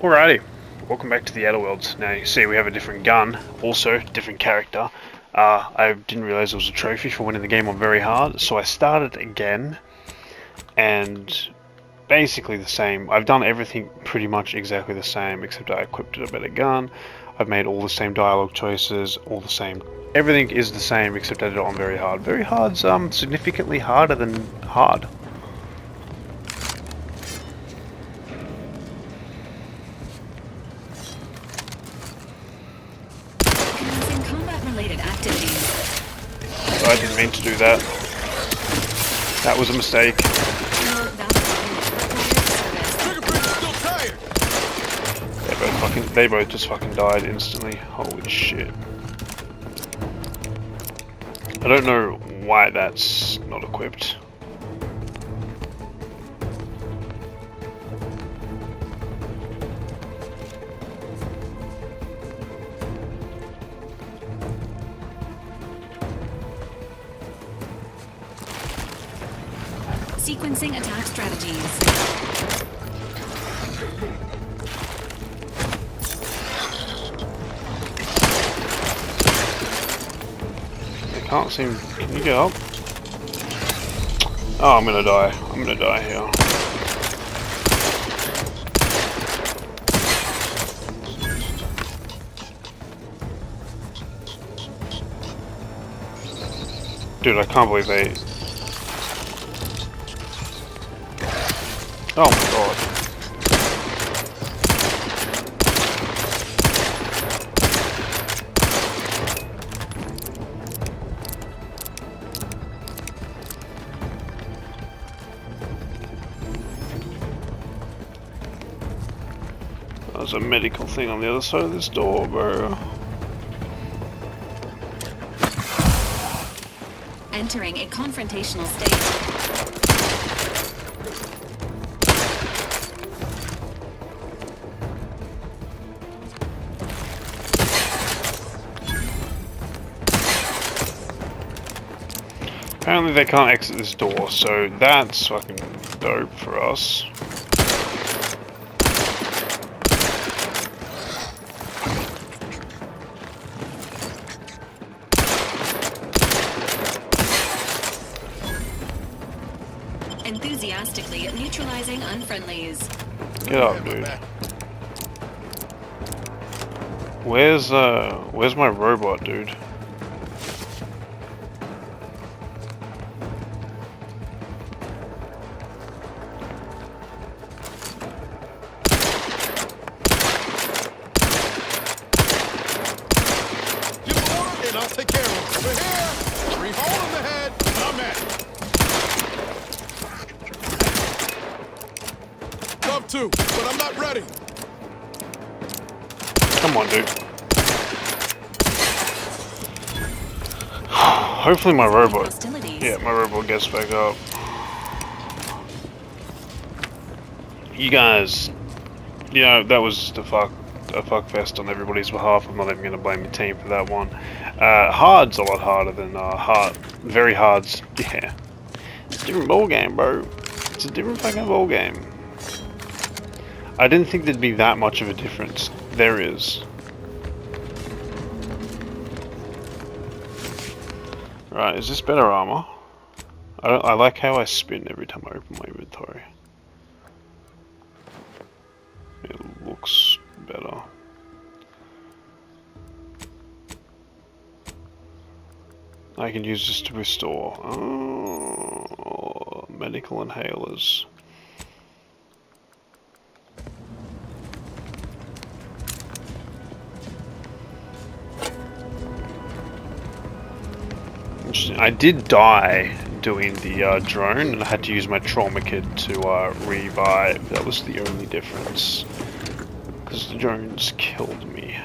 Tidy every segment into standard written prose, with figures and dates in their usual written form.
Alrighty, welcome back to the Outer Worlds. Now you see we have a different gun, also different character. I didn't realise it was a trophy for winning the game on very hard, so I started again, and basically the same. I've done everything pretty much exactly the same, except I equipped it a better gun. I've made all the same dialogue choices, all the same. Everything is the same, except I did it on very hard. Very hard's significantly harder than hard. I didn't mean to do that. That was a mistake. They both just fucking died instantly. Holy shit. I don't know why that's not equipped. Sequencing attack strategies. I can't seem. Can you get up? Oh, I'm gonna die. I'm gonna die here. Dude, I can't believe they. Oh my god. There's a medical thing on the other side of this door, bro. Entering a confrontational state. Apparently they can't exit this door, so that's fucking dope for us. Enthusiastically neutralizing unfriendlies. Get up, dude. Where's my robot, dude? I'll take care of him. Over here! 3 hole in the head! I'm at. Love to, but I'm not ready. Come on, dude. Hopefully my robot. Yeah, my robot gets back up. You guys, you know, that was just a fuck fest on everybody's behalf. I'm not even going to blame the team for that one. Hard's a lot harder than hard. Very hard's, yeah. It's a different ball game, bro. It's a different fucking ball game. I didn't think there'd be that much of a difference. There is. Right, is this better armor? I like how I spin every time I open my inventory. It looks better. I can use this to restore. Oh, medical inhalers. Interesting. I did die doing the drone, and I had to use my trauma kit to revive. That was the only difference, because the drones killed me.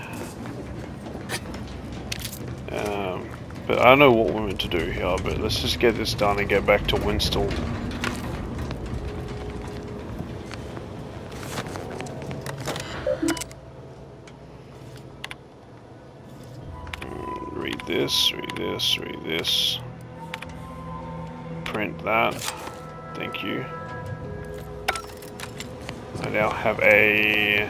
But I don't know what we're meant to do here, but let's just get this done and get back to Winstall. Read this, read this, read this. Print that. Thank you. I now have a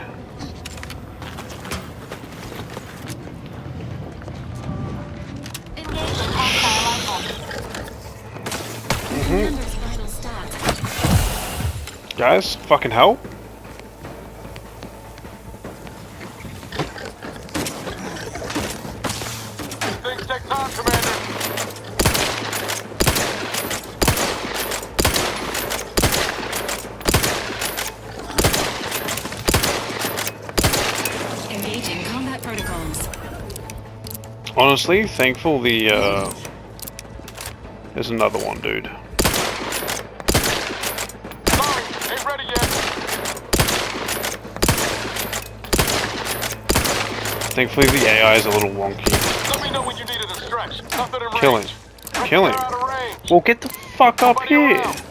Guys, fucking help. Things take time, Commander. Engaging combat protocols. Honestly, thankful the, there's another one, dude. Sorry, ain't ready yet. Thankfully the AI is a little wonky. Let me know when you need a stretch. Nothing in Kill him. range. Kill him. You're out of range. Well, get the fuck up Nobody here. around.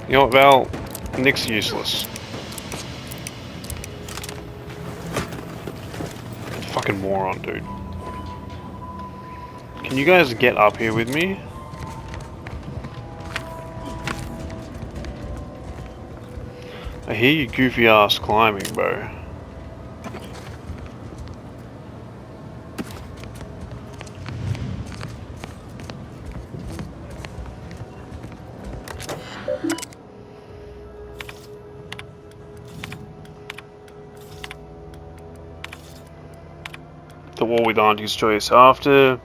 You know what, Val? Nick's useless. Fucking moron, dude. Can you guys get up here with me? I hear you goofy ass climbing, bro. The war with Auntie's choice. After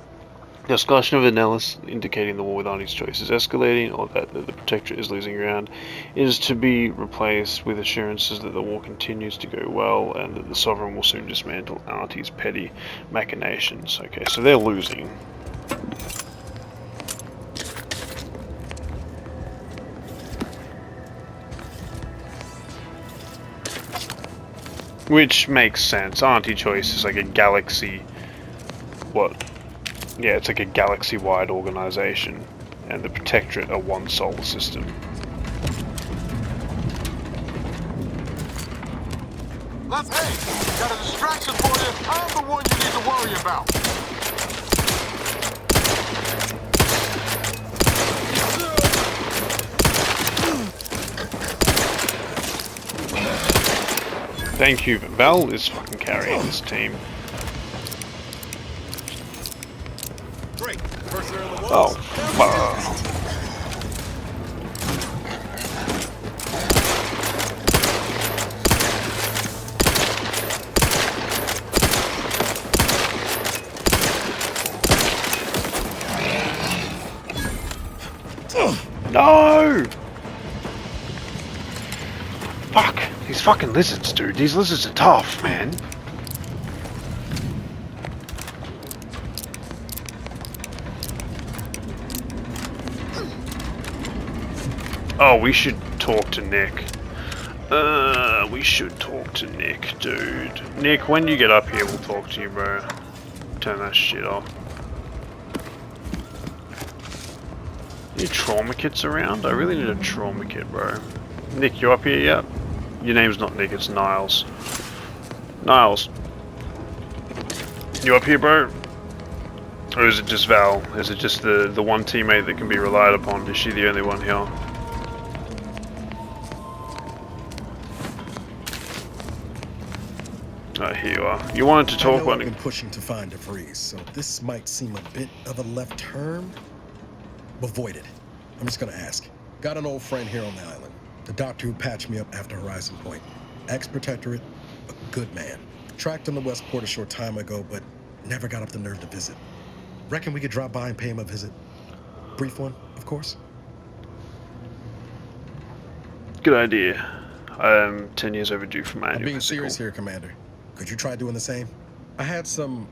discussion of analysis indicating the war with Auntie's choice is escalating, or that the Protectorate is losing ground, is to be replaced with assurances that the war continues to go well and that the Sovereign will soon dismantle Auntie's petty machinations. Okay, so they're losing. Which makes sense. Auntie Choice is like a galaxy... What? Yeah, it's like a galaxy-wide organization. And the Protectorate are one solar system. Hey, got a distraction for you. I'm the one you need to worry about. Thank you, Val is fucking carrying this team. Great. First there in the Oh, walls. fuck. No! Fuck! These fucking lizards, dude. These lizards are tough, man. Oh, we should talk to Nick. We should talk to Nick, dude. Nick, when you get up here, we'll talk to you, bro. Turn that shit off. Any trauma kits around? I really need a trauma kit, bro. Nick, you up here yet? Your name's not Nick, it's Niles. Niles. You up here, bro? Or is it just Val? Is it just the one teammate that can be relied upon? Is she the only one here? Oh, here you are. You wanted to talk I've been pushing to find DeVries, so this might seem a bit of a left turn. Avoid it. I'm just gonna ask. Got an old friend here on the island. The doctor who patched me up after Horizon Point. Ex-Protectorate, a good man. Tracked him to Westport a short time ago, but never got up the nerve to visit. Reckon we could drop by and pay him a visit. Brief one, of course. Good idea. I'm 10 years overdue for my I'm annual being physical. serious here, Commander. Could you try doing the same? I had some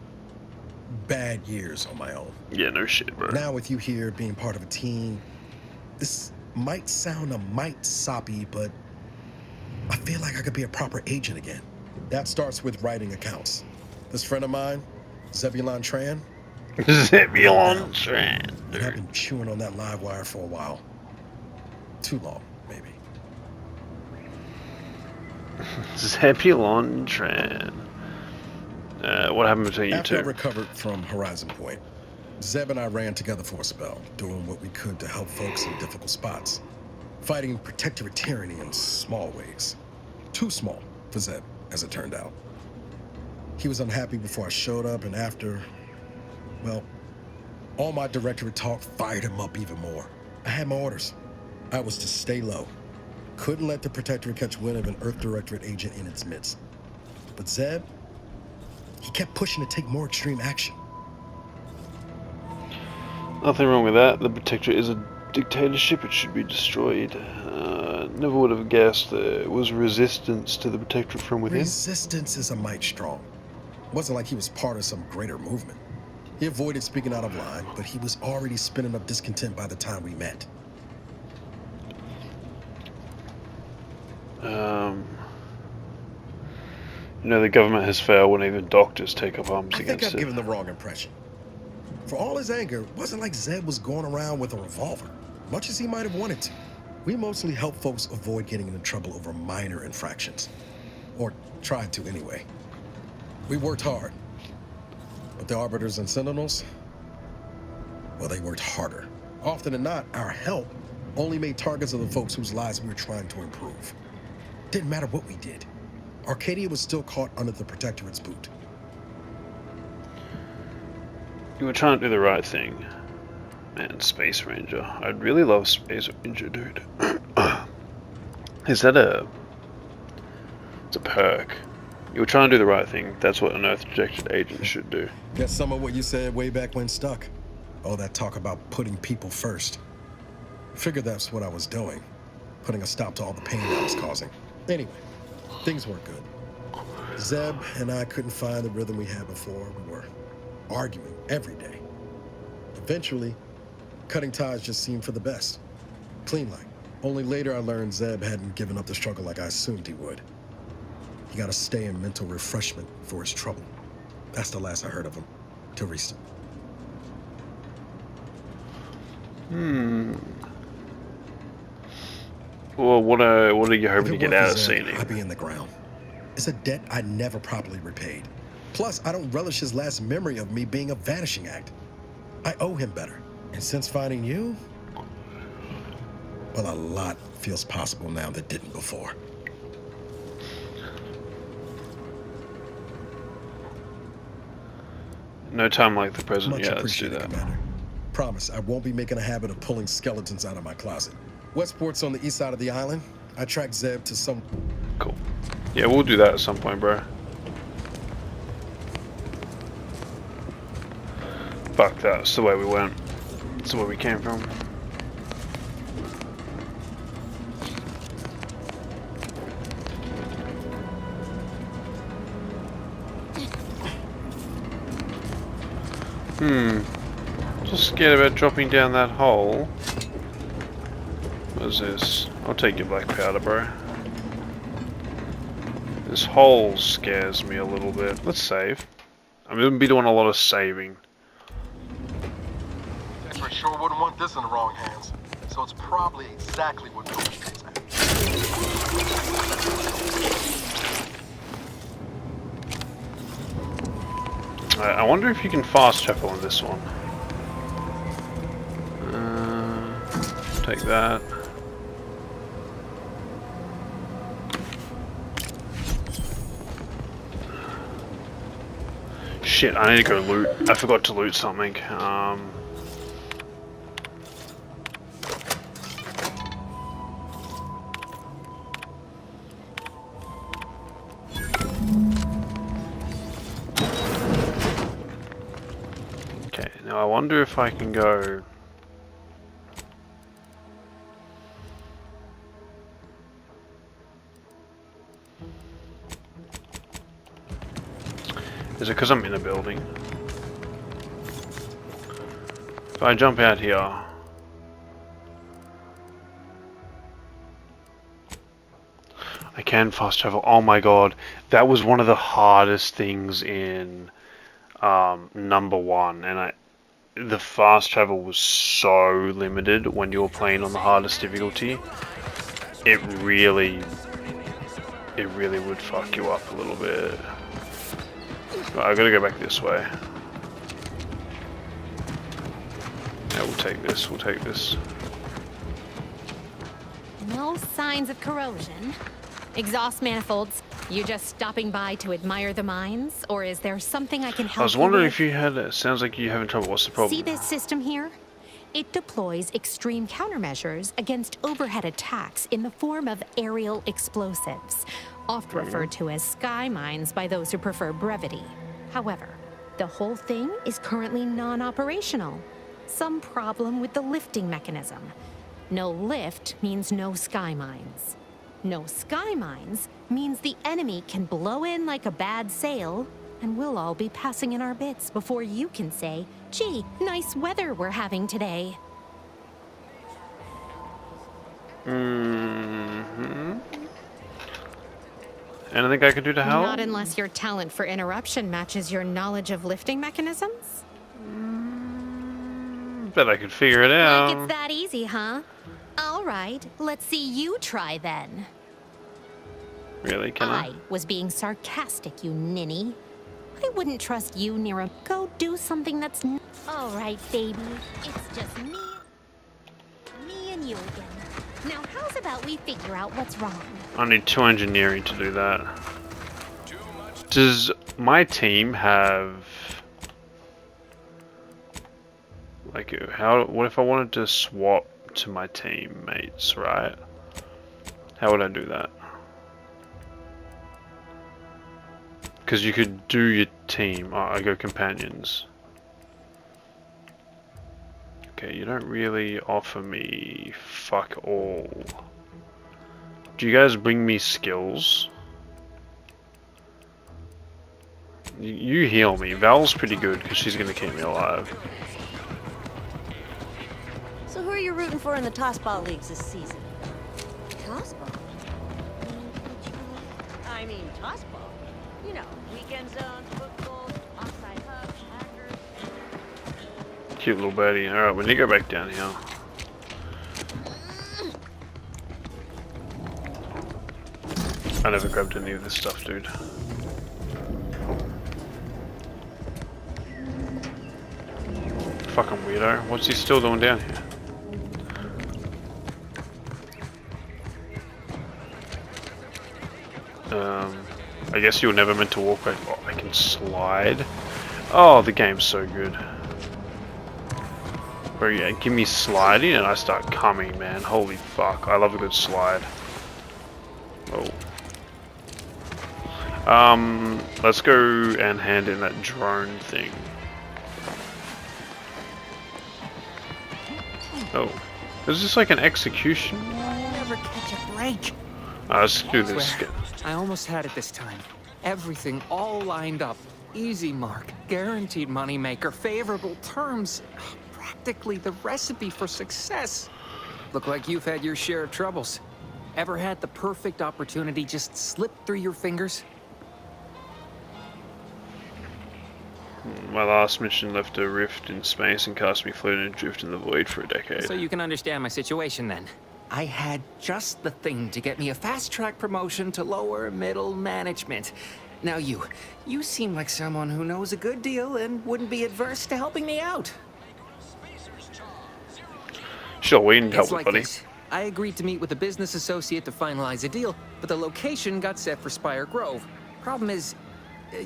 bad years on my own. Yeah, no shit, bro. Now with you here being part of a team, this might sound a mite soppy, but I feel like I could be a proper agent again. That starts with writing accounts. This friend of mine, Zebulon Tran. Zebulon Tran. And I've been chewing on that live wire for a while. Too long, maybe. Zebulon Tran. What happened between you After I two? recovered from Horizon Point, Zeb and I ran together for a spell, doing what we could to help folks in difficult spots. Fighting protectorate tyranny in small ways. Too small for Zeb, as it turned out. He was unhappy before I showed up, and after, well, all my directorate talk fired him up even more. I had my orders. I was to stay low. Couldn't let the Protectorate catch wind of an Earth Directorate agent in its midst. But Zeb, he kept pushing to take more extreme action. Nothing wrong with that. The Protectorate is a dictatorship. It should be destroyed. Never would have guessed there was resistance to the Protectorate from within. Resistance is a mite strong. Wasn't like he was part of some greater movement. He avoided speaking out of line, but he was already spinning up discontent by the time we met. You know, the government has failed when even doctors take up arms I against think I've it. given the wrong impression. For all his anger, it wasn't like Zeb was going around with a revolver, much as he might have wanted to. We mostly help folks avoid getting into trouble over minor infractions. Or tried to anyway. We worked hard. But the Arbiters and Sentinels, well, they worked harder. Often than not, our help only made targets of the folks whose lives we were trying to improve. Didn't matter what we did. Arcadia was still caught under the Protectorate's boot. You were trying to do the right thing. Man, Space Ranger. I'd really love Space Ranger, dude. Is that a... It's a perk. You were trying to do the right thing. That's what an Earth-rejected agent should do. Guess some of what you said way back when stuck. All that talk about putting people first. Figured that's what I was doing. Putting a stop to all the pain I was causing. Anyway, things weren't good. Zeb and I couldn't find the rhythm we had before. We were arguing every day. Eventually, cutting ties just seemed for the best. Clean like. Only later I learned Zeb hadn't given up the struggle like I assumed he would. He gotta stay in mental refreshment for his trouble. That's the last I heard of him. Till recent. Well, what are you hoping to get out of Zeb, seeing I'd him? be in the ground. It's a debt I never properly repaid. Plus, I don't relish his last memory of me being a vanishing act. I owe him better. And since finding you, well, a lot feels possible now that didn't before. No time like the present. Much Yeah, let's do appreciated, that. Commander. Promise, I won't be making a habit of pulling skeletons out of my closet. Westport's on the east side of the island. I tracked Zeb to some... Cool. Yeah, we'll do that at some point, bro. Fuck, that's the way we went. That's the way we came from. Just scared about dropping down that hole. What is this? I'll take your black powder, bro. This hole scares me a little bit. Let's save. I'm gonna be doing a lot of saving. They for sure wouldn't want this in the wrong hands. So it's probably exactly what Bill is at. I wonder if you can fast travel on this one. Take that. Shit, I need to go loot. I forgot to loot something. Okay, now I wonder if I can go... Is it because I'm in a building? If I jump out here... I can fast travel. Oh my god. That was one of the hardest things in number 1. And the fast travel was so limited when you were playing on the hardest difficulty. It really would fuck you up a little bit. I gotta go back this way. Yeah, we'll take this, we'll take this. No signs of corrosion. Exhaust manifolds You just stopping by to admire the mines, or is there something I can help you with? I was wondering if you had. Sounds like you're having trouble. What's the problem? See this system here? It deploys extreme countermeasures against overhead attacks in the form of aerial explosives, oft referred to as sky mines by those who prefer brevity. However, the whole thing is currently non-operational. Some problem with the lifting mechanism. No lift means no sky mines. No sky mines means the enemy can blow in like a bad sail, and we'll all be passing in our bits before you can say, gee, nice weather we're having today. Anything I can do to help? Not unless your talent for interruption matches your knowledge of lifting mechanisms. Bet I could figure it out. Like it's that easy, huh? All right, let's see you try then. Really? Can I? I was being sarcastic, you ninny. I wouldn't trust you near a... Go do something that's... All right, baby. It's just me and you again. Now, how's about we figure out what's wrong? I need 2 engineering to do that. Does my team have... Like, what if I wanted to swap to my teammates, right? How would I do that? Because you could do your team. Oh, I go companions. Okay, you don't really offer me fuck all. Do you guys bring me skills? You heal me. Val's pretty good because she's gonna keep me alive. So who are you rooting for in the tossball leagues this season? Tossball? I mean tossball. You know, weekend zones, football, offside hubs, hackers. Cute little birdie. Alright, we need to go back down here. I never grabbed any of this stuff, dude. Fucking weirdo. What's he still doing down here? I guess you were never meant to walk back. Oh, I can slide. Oh, the game's so good. Bro, yeah, give me sliding and I start coming, man. Holy fuck. I love a good slide. Oh. Let's go and hand in that drone thing. Oh. Is this like an execution? Never catch a break. Let's do this. I almost had it this time. Everything all lined up. Easy mark, guaranteed moneymaker, favorable terms. Practically the recipe for success. Look like you've had your share of troubles. Ever had the perfect opportunity just slip through your fingers? My last mission left a rift in space and cast me floating adrift in the void for a decade. So you can understand my situation then. I had just the thing to get me a fast-track promotion to lower middle management. Now you seem like someone who knows a good deal and wouldn't be adverse to helping me out. Sure, we need help, It's like buddy. this. I agreed to meet with a business associate to finalize a deal, but the location got set for Spire Grove. Problem is,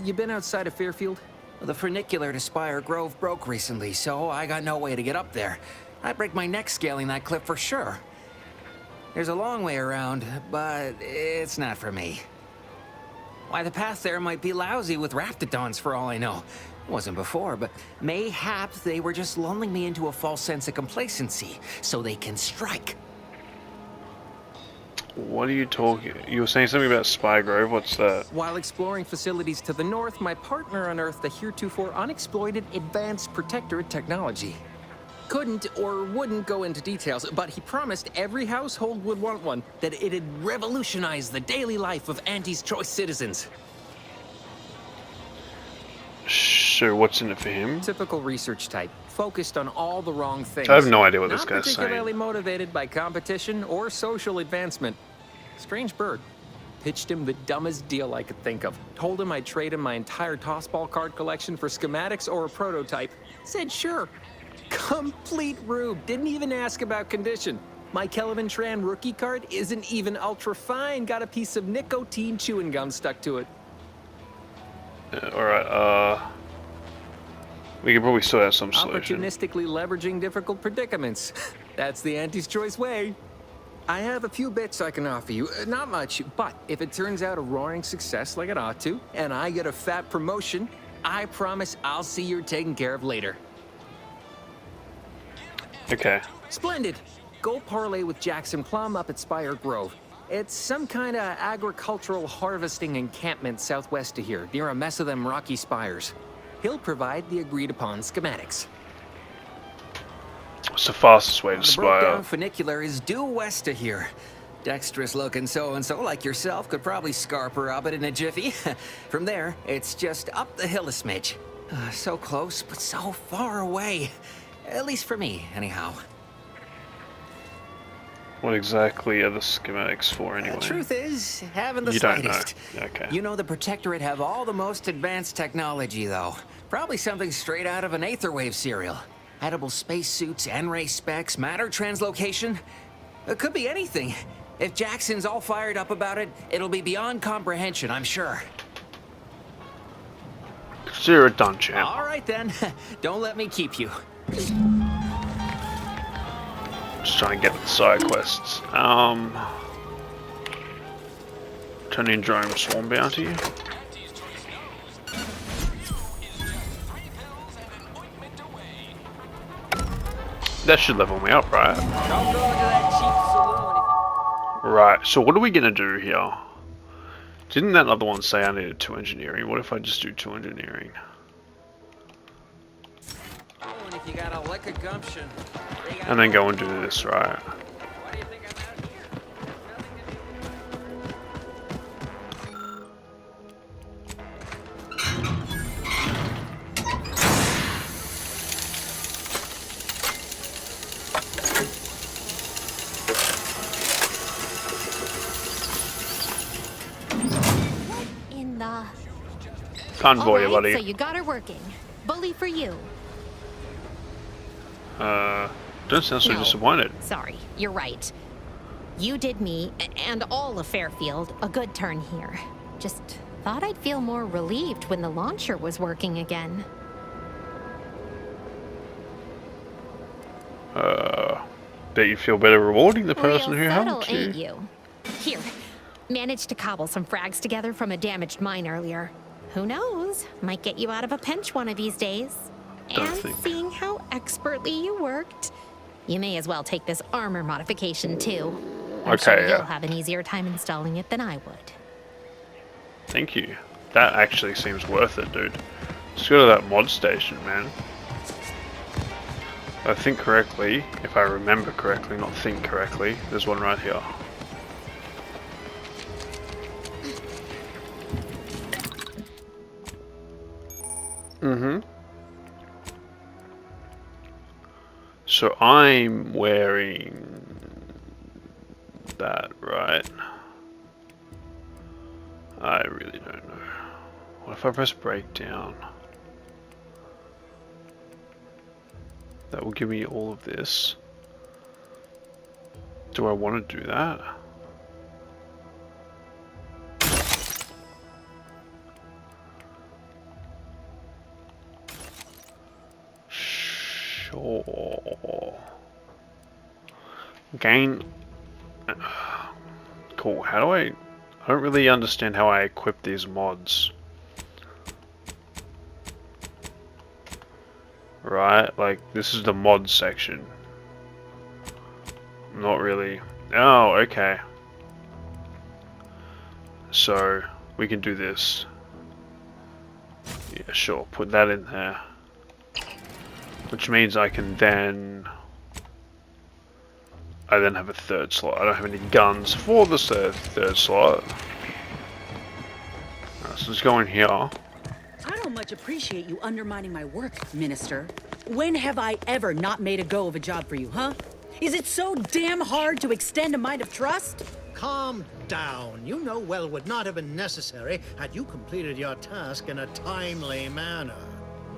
you been outside of Fairfield? Well, the funicular to Spire Grove broke recently, so I got no way to get up there. I'd break my neck scaling that cliff for sure. There's a long way around, but it's not for me. Why, the path there might be lousy with raptidons for all I know. Wasn't before, but mayhap they were just lulling me into a false sense of complacency so they can strike. What are you talking? You were saying something about Spy Grove. What's that? While exploring facilities to the north, my partner unearthed a heretofore unexploited advanced protectorate technology. Couldn't or wouldn't go into details, but he promised every household would want one, that it'd revolutionize the daily life of Auntie's choice citizens. Sure, what's in it for him? Typical research type, focused on all the wrong things. I have no idea what this guy's Not particularly saying. motivated by competition or social advancement. Strange bird. Pitched him the dumbest deal I could think of. Told him I'd trade him my entire tossball card collection for schematics or a prototype. Said sure. Complete rube. Didn't even ask about condition. My Kelvin Tran rookie card isn't even ultra fine. Got a piece of nicotine chewing gum stuck to it. Alright, we could probably sort out some solution. Opportunistically leveraging difficult predicaments. That's the Auntie's choice way. I have a few bits I can offer you. Not much, but if it turns out a roaring success like it ought to, and I get a fat promotion, I promise I'll see you're taken care of later. Okay. Splendid. Go parlay with Jackson Plum up at Spire Grove. It's some kind of agricultural harvesting encampment southwest of here, near a mess of them rocky spires. He'll provide the agreed-upon schematics. What's the fastest way to The Spire? broke-down funicular is due west of here. Dexterous-looking so-and-so like yourself could probably scarp her up it in a jiffy. From there, it's just up the hill a smidge. So close, but so far away. At least for me, anyhow. What exactly are the schematics for anyway? Truth is, haven't the You don't know. slightest. Okay. You know the Protectorate have all the most advanced technology, though. Probably something straight out of an Aetherwave serial. Edible spacesuits, N-ray specs, matter translocation. It could be anything. If Jackson's all fired up about it, it'll be beyond comprehension, I'm sure. Consider it done, champ. All right, then. Don't let me keep you. Just trying to get the side quests. Turning drone swarm bounty. That should level me up, right? Don't go into that cheap saloon if you... Right, so what are we gonna do here? Didn't that other one say I needed 2 engineering? What if I just do 2 engineering? Oh, and if you got a lick of gumption... And then go and do this, right? Why do you think I'm out here? In the... Convoy, Alright, buddy. so you got her working. Bully for you. Don't sound so No. disappointed. Sorry, you're right. You did me, and all of Fairfield, a good turn here. Just thought I'd feel more relieved when the launcher was working again. Bet you feel better rewarding the person Real who subtle, helped you. ain't you? Here, managed to cobble some frags together from a damaged mine earlier. Who knows? Might get you out of a pinch one of these days. Don't And think. seeing how expertly you worked, you may as well take this armor modification too. I'm Okay, sure yeah. you'll have an easier time installing it than I would. Thank you. That actually seems worth it, dude. Let's go to that mod station, man. If I think correctly, if I remember correctly, not think correctly, there's one right here. So I'm wearing that, right? I really don't know. What if I press breakdown? That will give me all of this. Do I want to do that? Sure. Gain. Cool. How do I don't really understand how I equip these mods. Right, like this is the mod section. Not really. Oh, okay. So we can do this. Yeah, sure. Put that in there. Which means I can then... I then have a third slot. I don't have any guns for the third slot. So let's go in here. I don't much appreciate you undermining my work, Minister. When have I ever not made a go of a job for you, huh? Is it so damn hard to extend a mind of trust? Calm down. You know well would not have been necessary had you completed your task in a timely manner.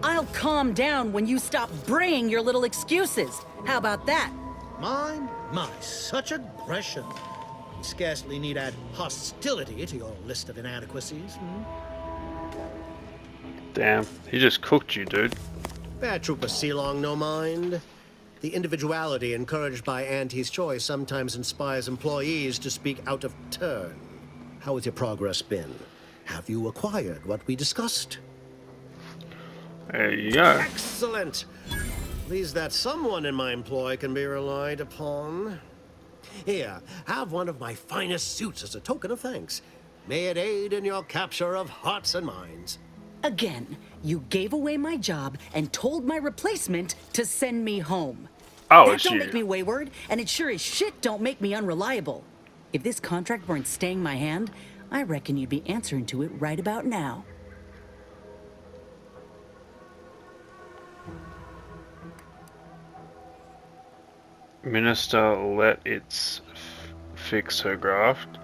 I'll calm down when you stop braying your little excuses. How about that? My, such aggression. You scarcely need add hostility to your list of inadequacies. Damn, he just cooked you, dude. Bad Trooper Sealong, no mind. The individuality encouraged by Auntie's choice sometimes inspires employees to speak out of turn. How has your progress been? Have you acquired what we discussed? There you go. Excellent! Pleased that someone in my employ can be relied upon. Here, have one of my finest suits as a token of thanks. May it aid in your capture of hearts and minds. Again, you gave away my job and told my replacement to send me home. Oh, That it's don't you. make me wayward, and it sure as shit don't make me unreliable. If this contract weren't staying my hand, I reckon you'd be answering to it right about now. Minister let it fix her graft.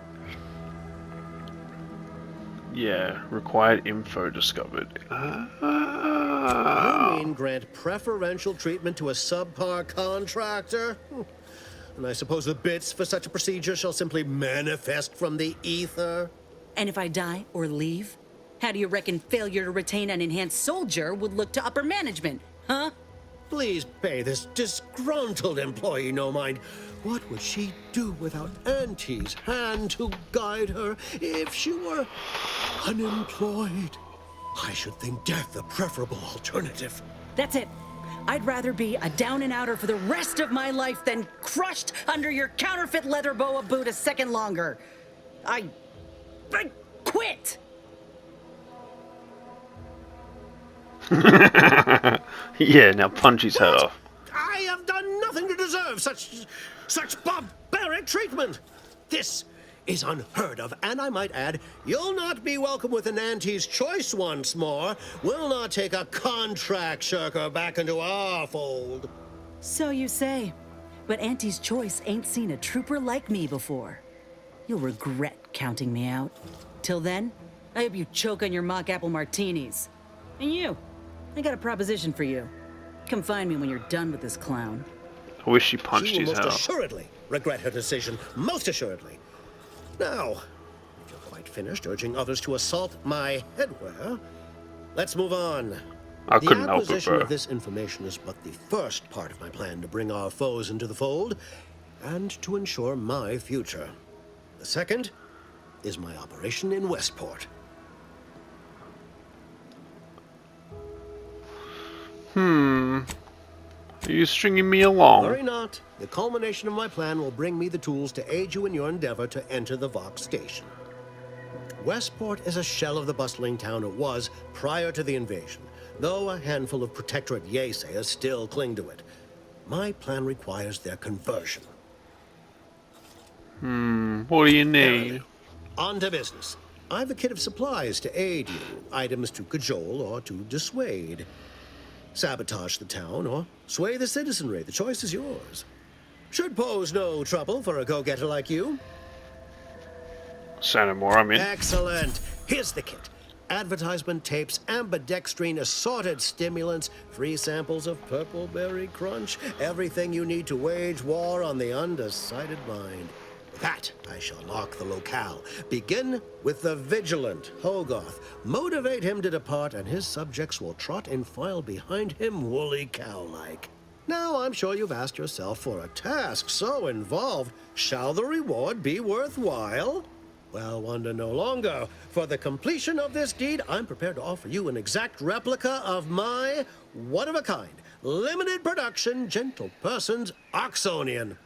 Yeah, required info discovered. You mean grant preferential treatment to a subpar contractor? And I suppose the bits for such a procedure shall simply manifest from the ether? And if I die or leave, how do you reckon failure to retain an enhanced soldier would look to upper management, huh? Please pay this disgruntled employee no mind. What would she do without Auntie's hand to guide her if she were unemployed? I should think death a preferable alternative. That's it. I'd rather be a down and outer for the rest of my life than crushed under your counterfeit leather boa boot a second longer. I quit! Yeah, now punch his head off. I have done nothing to deserve such barbaric treatment. This is unheard of, and I might add, you'll not be welcome with an Auntie's choice once more. We'll not take a contract shirker back into our fold. So you say. But Auntie's choice ain't seen a trooper like me before. You'll regret counting me out. Till then, I hope you choke on your mock apple martinis. And you, I got a proposition for you. Come find me when you're done with this clown. I wish she punched She will his most head off. assuredly regret her decision. Most assuredly. Now, if you're quite finished urging others to assault my headwear, let's move on. I couldn't The help it, acquisition bro. of this information is but the first part of my plan to bring our foes into the fold and to ensure my future. The second is my operation in Westport. Are you stringing me along? Worry not. The culmination of my plan will bring me the tools to aid you in your endeavor to enter the Vox station. Westport is a shell of the bustling town it was prior to the invasion, though a handful of Protectorate Yesayers still cling to it. My plan requires their conversion. What do you need? Verily. On to business. I've a kit of supplies to aid you, items to cajole or to dissuade. Sabotage the town or sway the citizenry. The choice is yours. Should pose no trouble for a go-getter like you. Say no more, I'm in. Excellent. Here's the kit. Advertisement tapes, ambidextrine, assorted stimulants, free samples of Purple Berry Crunch, everything you need to wage war on the undecided mind. With that, I shall lock the locale. Begin with the vigilant Hogarth. Motivate him to depart, and his subjects will trot in file behind him, woolly cow-like. Now, I'm sure you've asked yourself, for a task so involved, shall the reward be worthwhile? Well, wonder no longer. For the completion of this deed, I'm prepared to offer you an exact replica of my one-of-a-kind, limited production, gentle person's Oxonian.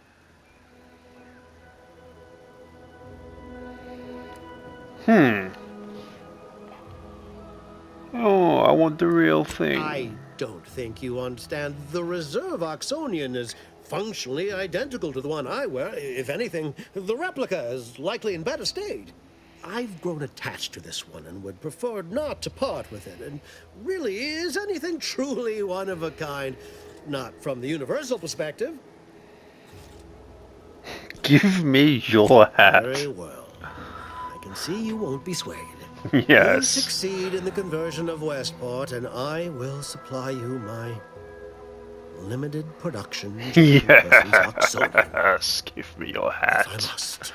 Oh, I want the real thing. I don't think you understand. The Reserve Oxonian is functionally identical to the one I wear. If anything, the replica is likely in better state. I've grown attached to this one and would prefer not to part with it. And really, is anything truly one of a kind? Not from the universal perspective. Give me your hat. Very well. I can see you won't be swayed. You Yes. succeed in the conversion of Westport, and I will supply you my limited production. Oxonium. Yes, give me your hat. I must.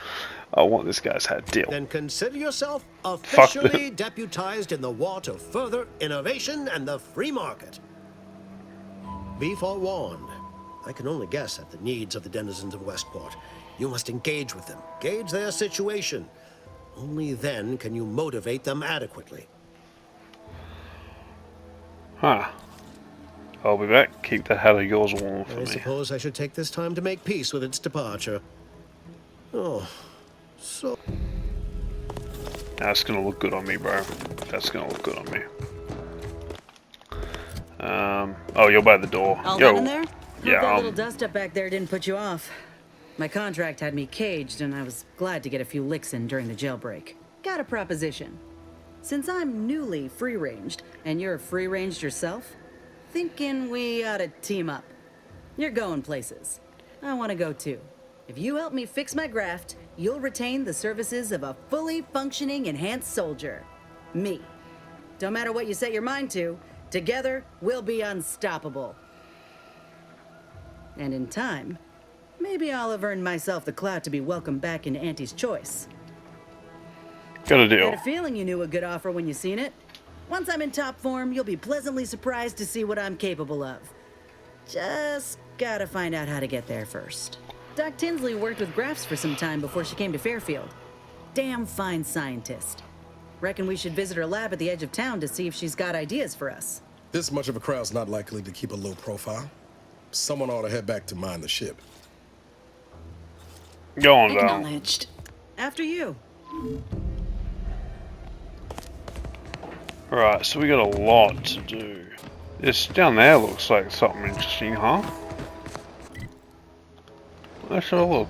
I want this guy's hat. Deal. Then consider yourself Fuck officially deputized in the war to further innovation and the free market. Be forewarned. I can only guess at the needs of the denizens of Westport. You must engage with them, gauge their situation. Only then can you motivate them adequately. Huh. I'll be back. Keep that hat of yours warm for I me. suppose I should take this time to make peace with its departure. Oh, so... That's gonna look good on me, bro. That's gonna look good on me. Oh, you're by the door. All Yo. done in there? Hope Yeah, that little dust up back there didn't put you off. My contract had me caged, and I was glad to get a few licks in during the jailbreak. Got a proposition. Since I'm newly free-ranged, and you're free-ranged yourself, thinking we ought to team up. You're going places. I want to go too. If you help me fix my graft, you'll retain the services of a fully functioning enhanced soldier. Me. Don't matter what you set your mind to, together we'll be unstoppable. And in time, maybe I'll have earned myself the clout to be welcomed back into Auntie's choice. got a I deal. had a feeling you knew a good offer when you seen it. Once I'm in top form, you'll be pleasantly surprised to see what I'm capable of. Just gotta find out how to get there first. Doc Tinsley worked with Grafts for some time before she came to Fairfield. Damn fine scientist. Reckon we should visit her lab at the edge of town to see if she's got ideas for us. This much of a crowd's not likely to keep a low profile. Someone ought to head back to mine the ship. Go on, Val. Acknowledged. After you. Right, so we got a lot to do. This down there looks like something interesting, huh? Let's have a look.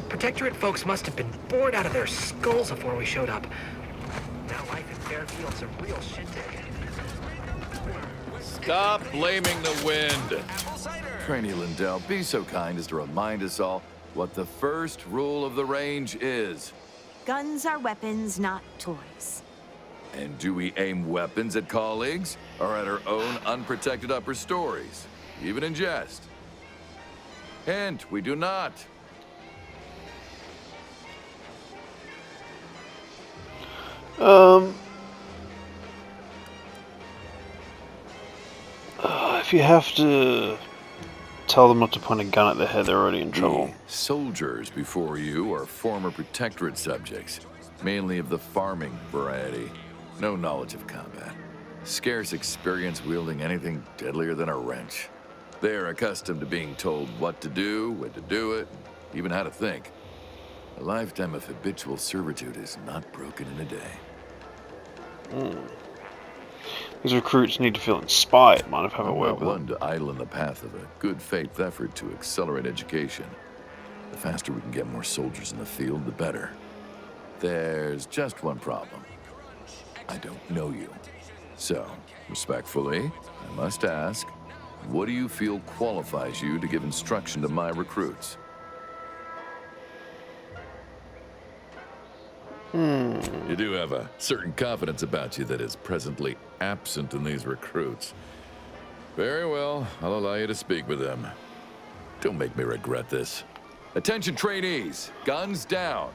Protectorate folks must have been bored out of their skulls before we showed up. Now life in Fairfield's a real shindig. Stop blaming the wind. Trainee Lindell, be so kind as to remind us all what the first rule of the range is. Guns are weapons, not toys. And do we aim weapons at colleagues or at our own unprotected upper stories, even in jest? Hint, we do not. If you have to tell them not to point a gun at their head, they're already in trouble. The soldiers before you are former protectorate subjects, mainly of the farming variety. No knowledge of combat. Scarce experience wielding anything deadlier than a wrench. They are accustomed to being told what to do, when to do it, even how to think. A lifetime of habitual servitude is not broken in a day. These recruits need to feel inspired. Might have a word with One them. to idle in the path of a good faith effort to accelerate education. The faster we can get more soldiers in the field, the better. There's just one problem. I don't know you. So, respectfully, I must ask, what do you feel qualifies you to give instruction to my recruits? You do have a certain confidence about you that is presently absent in these recruits. Very well, I'll allow you to speak with them. Don't make me regret this. Attention trainees, guns down.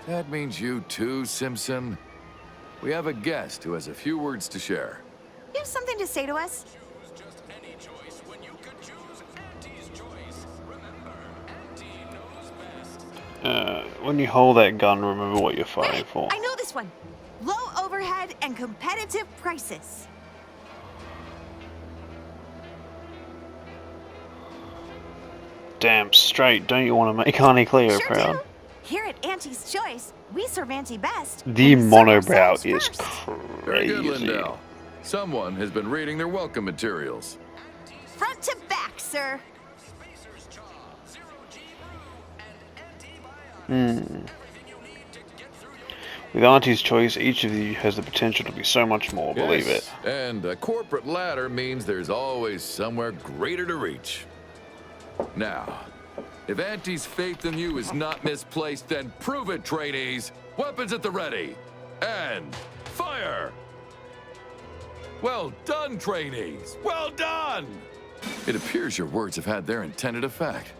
That means you too, Simpson. We have a guest who has a few words to share. You have something to say to us? When you hold that gun, remember what you're fighting for. I know this one. Low overhead and competitive prices. Damn straight, don't you want to make Connie Cleo proud? Do. Here at Auntie's Choice, we serve Auntie best. The and we serve monobrow ourselves is first. Very good, crazy. Lindell. Someone has been reading their welcome materials. Front to back, sir. With Auntie's Choice, each of you has the potential to be so much more, believe it. And a corporate ladder means there's always somewhere greater to reach. Now, if Auntie's faith in you is not misplaced, then prove it, trainees. Weapons at the ready. And fire! Well done, trainees! Well done! It appears your words have had their intended effect.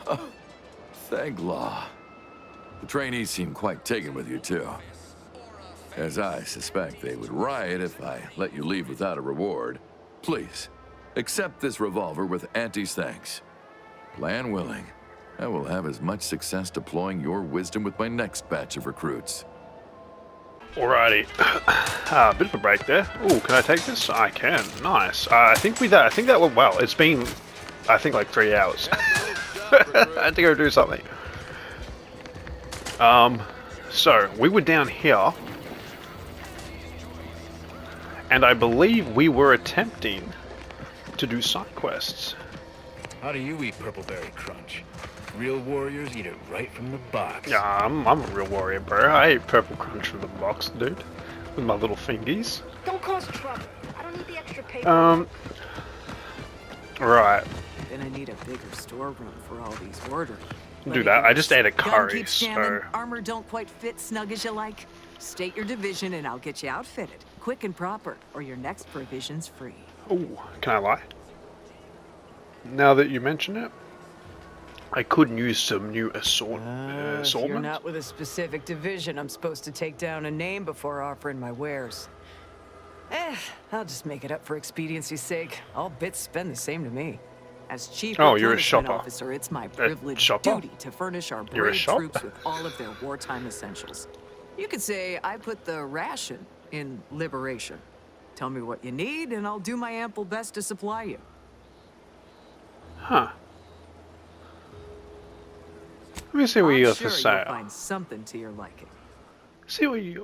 Oh, thank law. The trainees seem quite taken with you, too. As I suspect they would riot if I let you leave without a reward. Please, accept this revolver with Auntie's thanks. Plan willing, I will have as much success deploying your wisdom with my next batch of recruits. Alrighty, a bit of a break there. Oh, can I take this? I can. Nice. I think that went well. It's been, I think, like 3 hours. I had to go do something. So we were down here, and I believe we were attempting to do side quests. How do you eat Purpleberry Crunch? Real warriors eat it right from the box. Yeah, I'm a real warrior, bro. I ate Purple Crunch from the box, dude. With my little fingies. Don't cause trouble. I don't need the extra paper. Right. Then I need a bigger storeroom for all these orders. Do that. I just ate a Gun curry, keeps jamming, so... armor don't quite fit snug as you like. State your division and I'll get you outfitted. Quick and proper, or your next provision's free. Ooh, can I lie? Now that you mention it, I could use some new If you're assortment. not with a specific division, I'm supposed to take down a name before offering my wares. I'll just make it up for expediency's sake. All bits spend the same to me. As chief Oh, you're a replenishment shopper. officer, it's my privileged shopper? duty to furnish our You're a brave shop? troops with all of their wartime essentials. You could say I put the ration in liberation. Tell me what you need, and I'll do my ample best to supply you. Huh. Let me see what you got sure for you'll sale. find something to your liking. See what you...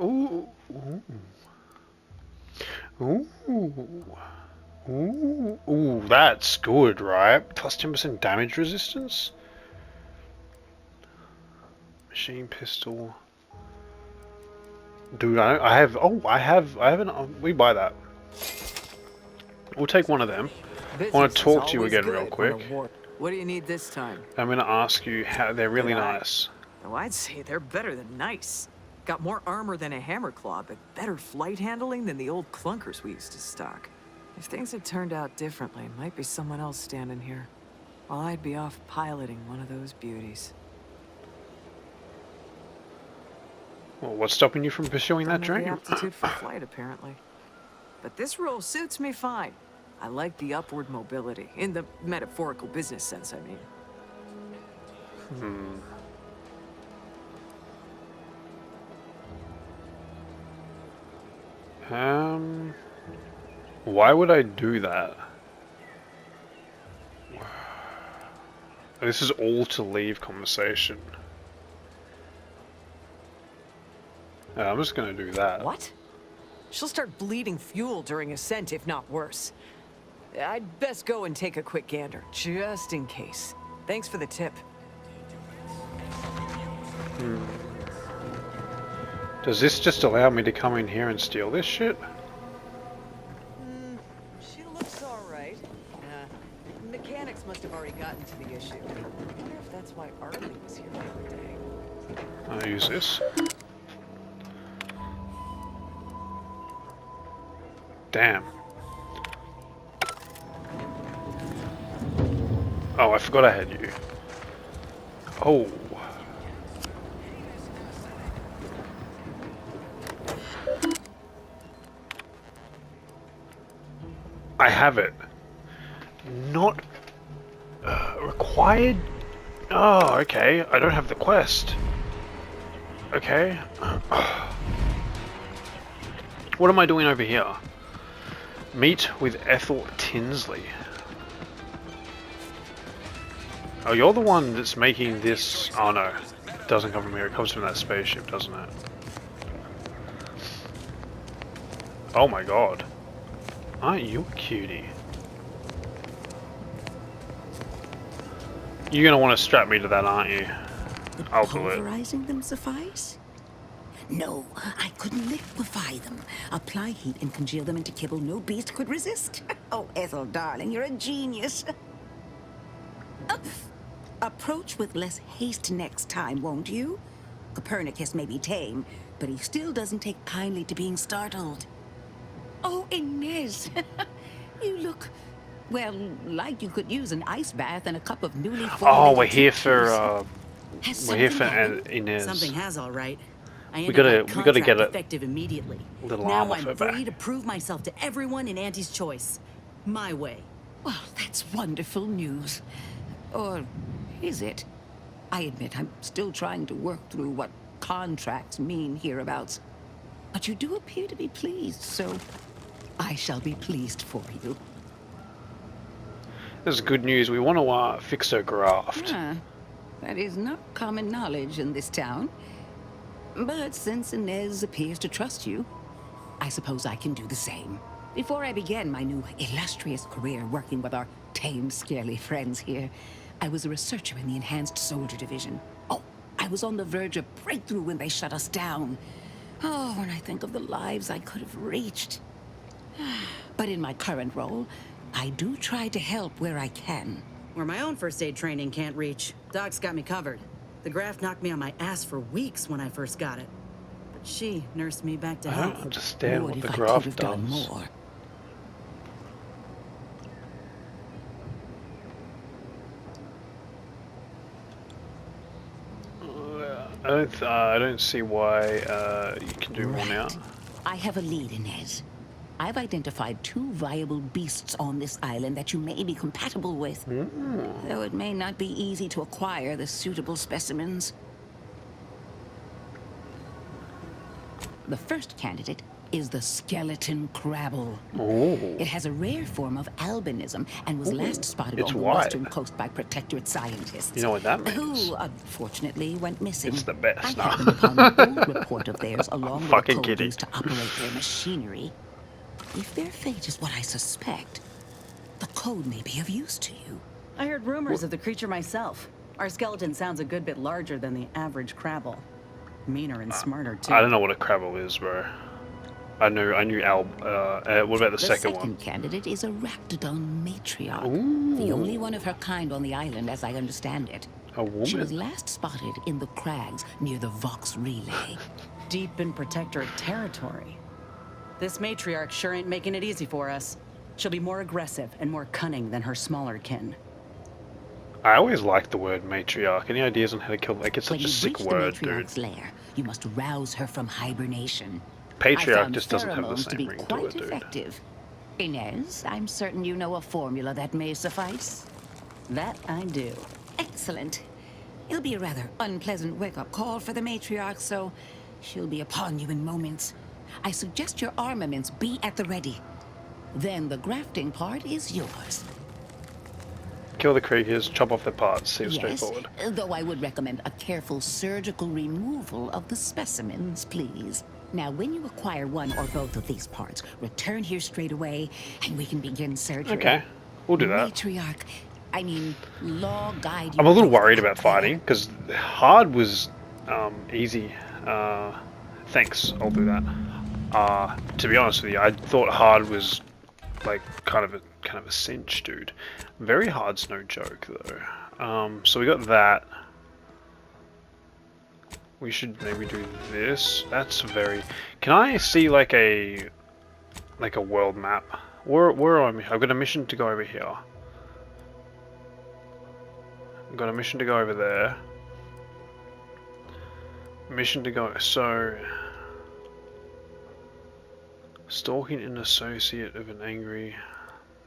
Ooh. Ooh, that's good, right? Plus 10% damage resistance? Machine pistol. Dude, I have an... we buy that. We'll take one of them. I want to talk to you again real quick. What do you need this time? I'm going to ask you how they're really nice. Oh, I'd say they're better than nice. Got more armor than a hammer claw, but better flight handling than the old clunkers we used to stock. If things had turned out differently, might be someone else standing here, while I'd be off piloting one of those beauties. Well, what's stopping you from pursuing that Don't have dream? the aptitude for flight, apparently. But this role suits me fine. I like the upward mobility, in the metaphorical business sense, I mean. Why would I do that? This is all to leave conversation. I'm just gonna do that. What? She'll start bleeding fuel during ascent, if not worse. I'd best go and take a quick gander, just in case. Thanks for the tip. Does this just allow me to come in here and steal this shit? She looks alright. Mechanics must have already gotten to the issue. I wonder if that's why Arlie was here the other day. I'll use this. Damn. Oh, I forgot I had you. Oh. I have it. Not required. Oh, okay. I don't have the quest. Okay. What am I doing over here? Meet with Ethel Tinsley. Oh, you're the one that's making this... Oh no, it doesn't come from here. It comes from that spaceship, doesn't it? Oh my god. Aren't you a cutie? You're gonna want to strap me to that, aren't you? I'll do it. Pulverizing them suffice? No, I couldn't liquefy them. Apply heat and congeal them into kibble no beast could resist. Oh, Ethel, darling, you're a genius. Approach with less haste next time, won't you? Copernicus may be tame, but he still doesn't take kindly to being startled. Oh, Inez. You look, well, like you could use an ice bath and a cup of newly Oh, formulated we're here Has for we're here something for happened? Inez. Something has, all right. I We gotta get it. effective immediately. Little Now arm off I'm her free back. to prove myself to everyone in Auntie's choice. My way. Well, that's wonderful news. Or is it? I admit I'm still trying to work through what contracts mean hereabouts. But you do appear to be pleased, so I shall be pleased for you. This is good news. We want to fix her graft. Ah, that is not common knowledge in this town. But since Inez appears to trust you, I suppose I can do the same. Before I began my new illustrious career working with our tame, scarily friends here, I was a researcher in the Enhanced Soldier Division. Oh, I was on the verge of breakthrough when they shut us down. Oh, when I think of the lives I could have reached. But in my current role, I do try to help where I can. Where my own first aid training can't reach, Doc's got me covered. The graft knocked me on my ass for weeks when I first got it. But she nursed me back to I health. don't understand what If the I could graft have done does. more. I don't see why you can do more now. I have a lead, Inez. I've identified 2 viable beasts on this island that you may be compatible with. Though it may not be easy to acquire the suitable specimens. The first candidate is the skeleton crabble. It has a rare form of albinism and was last spotted It's on the white. western coast by protectorate scientists. You know what that means? Who, unfortunately, went missing. It's the best. I happened upon an old report of theirs along with Fucking the code kidding. used to operate their machinery. If their fate is what I suspect, the code may be of use to you. I heard rumors of the creature myself. Our skeleton sounds a good bit larger than the average crabble. Meaner and smarter, too. I don't know what a crabble is, bro. I knew what about the second one? Candidate is a raptidon matriarch. Ooh. The only one of her kind on the island, as I understand it. A woman? She was last spotted in the crags near the Vox Relay. Deep in protectorate territory. This matriarch sure ain't making it easy for us. She'll be more aggressive and more cunning than her smaller kin. I always liked the word matriarch. Any ideas on how to kill? Like, it's When such a you sick reach word, the dude. matriarch's lair, you must rouse her from hibernation. I Patriarch found just doesn't have the pheromones to same be ring to quite it, dude. effective. Inez, I'm certain you know a formula that may suffice. That I do. Excellent. It'll be a rather unpleasant wake-up call for the matriarch, so she'll be upon you in moments. I suggest your armaments be at the ready. Then the grafting part is yours. Kill the creatures, chop off their parts. Seems Yes, straightforward. though I would recommend a careful surgical removal of the specimens, please. Now, when you acquire one or both of these parts, return here straight away, and we can begin surgery. Okay, we'll do that. Matriarch, I mean, law guide you. I'm a little worried about fighting because hard was easy. Thanks, I'll do that. To be honest with you, I thought hard was like kind of a cinch, dude. Very hard's no joke though. So we got that. We should maybe do this. That's very. Can I see like a world map? Where am I? I've got a mission to go over here. I've got a mission to go over there. Mission to go. So. Stalking an associate of an angry.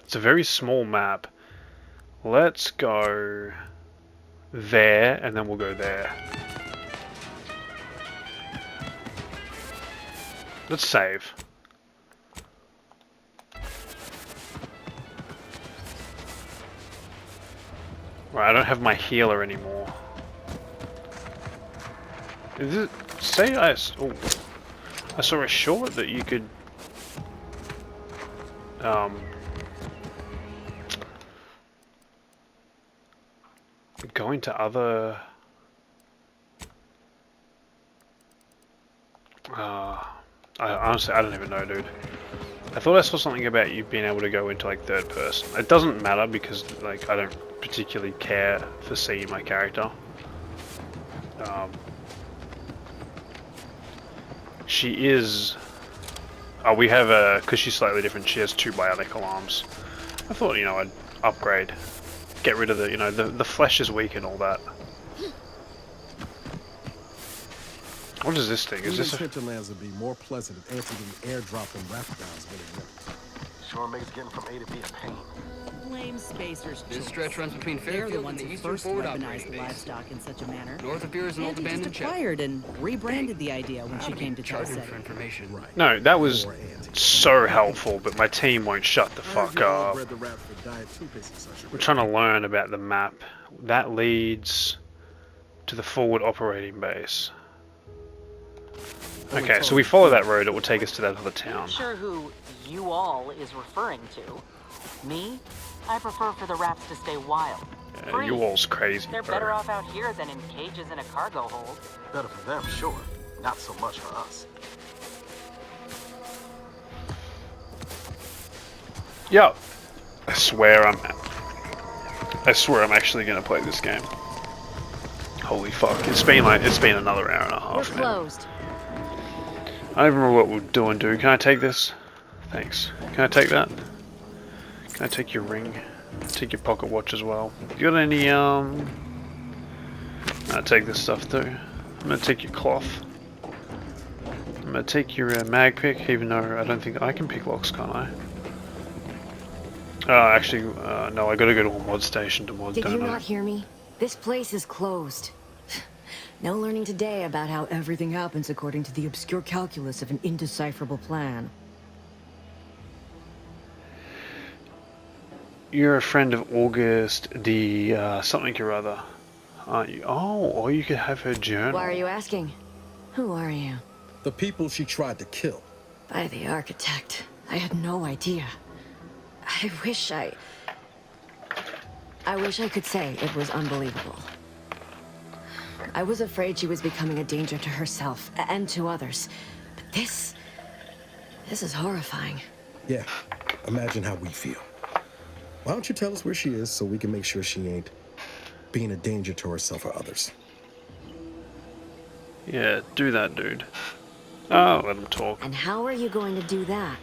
It's a very small map. Let's go there, and then we'll go there. Let's save. Right, I don't have my healer anymore. Is it say I saw a short that you could go into other honestly, I don't even know, dude. I thought I saw something about you being able to go into like third person. It doesn't matter because like I don't particularly care for seeing my character. She is Oh, we have a, because she's slightly different, she has 2 bionic alarms. I thought, you know, I'd upgrade. Get rid of the, you know, the flesh is weak and all that. What is this thing? Is this a... hinterlands would be more pleasant if Anti didn't airdrop them raptidons when Sure makes getting from A to B a pain. Blame Spacer's This choice. stretch runs between They're the Fairfield ones and the who Eastern first Forward weaponized Operating Base. livestock in such a manner. North of here is an old Anti just abandoned ship. acquired and rebranded the idea when she came to Chartered Test for information. Right. No, that was so helpful, but my team won't shut the fuck up. I'm trying to learn about the map. That leads to the forward operating base. Okay, so we follow that road, it will take us to that other town. Not sure who you all is referring to. Me? I prefer for the rats to stay wild. Free. You all's crazy, They're bro. better off out here than in cages in a cargo hold. Better for them, sure. Not so much for us. Yo, I swear I'm actually gonna play this game. Holy fuck! It's been another hour and a half. We're closed. I don't remember what we're doing, dude. Can I take this? Thanks. Can I take that? Can I take your ring? Take your pocket watch as well. You got any I'll take this stuff too. I'm gonna take your cloth. I'm gonna take your mag pick, even though I don't think I can pick locks, can't I? Actually, no, I gotta go to a mod station to mod, Did don't you I? not hear me? This place is closed. No learning today about how everything happens according to the obscure calculus of an indecipherable plan. You're a friend of August, the something or other, aren't you? Oh, or you could have her journal. Why are you asking? Who are you? The people she tried to kill. By the architect. I had no idea. I wish I could say it was unbelievable. I was afraid she was becoming a danger to herself and to others. But this is horrifying. Yeah, imagine how we feel. Why don't you tell us where she is so we can make sure she ain't being a danger to herself or others? Yeah, do that, dude. Oh, let him talk. And how are you going to do that?